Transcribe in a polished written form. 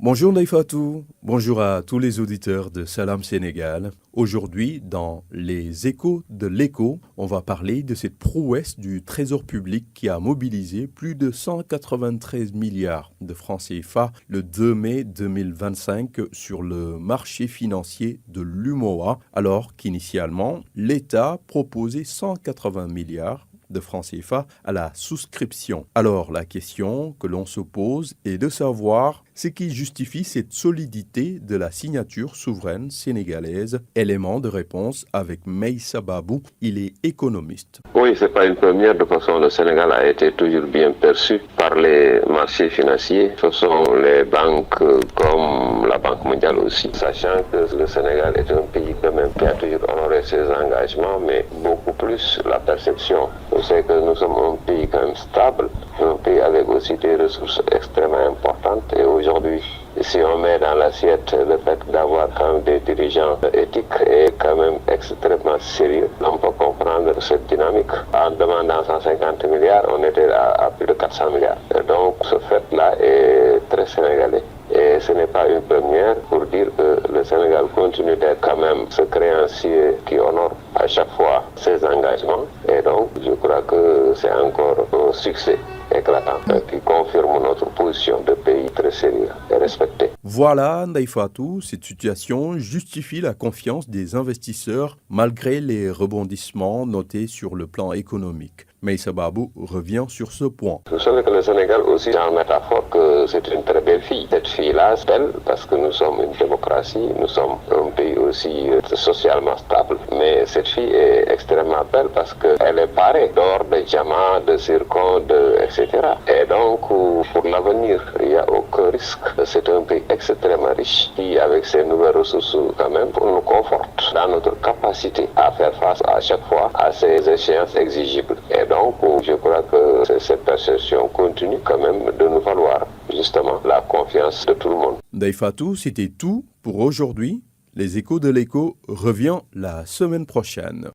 Bonjour Naïfatou, bonjour à tous les auditeurs de Salam Sénégal. Aujourd'hui, dans les échos de l'écho, on va parler de cette prouesse du Trésor public qui a mobilisé plus de 193 milliards de francs CFA le 2 mai 2025 sur le marché financier de l'UMOA, alors qu'initialement, l'État proposait 180 milliards de francs CFA à la souscription. Alors la question que l'on se pose est de savoir ce qui justifie cette solidité de la signature souveraine sénégalaise. Élément de réponse avec Meïssa Babou, il est économiste. Oui, c'est pas une première. De toute façon, le Sénégal a été toujours bien perçu par les marchés financiers. Ce sont les banques comme la Banque mondiale aussi. Sachant que le Sénégal est un pays quand même qui a toujours honoré ses engagements, mais beaucoup plus la perception. Je sais que nous sommes un pays quand même stable, un pays avec aussi des ressources extrêmement importantes. Et aujourd'hui, si on met dans l'assiette le fait d'avoir quand même des dirigeants éthiques et quand même extrêmement sérieux, on peut comprendre cette dynamique. En demandant 150 milliards, on était à plus de 400 milliards. Et donc ce fait-là est très sénégalais. Et ce n'est pas une première pour dire que le Sénégal continue d'être quand même ce créancier qui honore à chaque fois ses engagements. Et donc, je crois que c'est encore un succès éclatant qui confirme notre position de pays très sérieux et respecté. Voilà, Naïfatou, cette situation justifie la confiance des investisseurs malgré les rebondissements notés sur le plan économique. Meïssa Babou revient sur ce point. Vous savez que le Sénégal aussi est en métaphore que c'est une très belle fille. Cette fille-là, c'est belle parce que nous sommes une démocratie, nous sommes un pays aussi socialement stable. Mais cette fille est extrêmement belle parce qu'elle est parée d'or, de diamants, de zircons, etc. Et donc, pour l'avenir, il n'y a aucun risque. C'est un pays extrêmement riche qui, avec ses nouvelles ressources, quand même, nous conforte dans notre capacité à faire face à chaque fois à ces échéances exigibles. Et donc, je crois que cette perception continue quand même de nous valoir justement la confiance de tout le monde. Naïfatou, c'était tout pour aujourd'hui. Les échos de l'écho revient la semaine prochaine.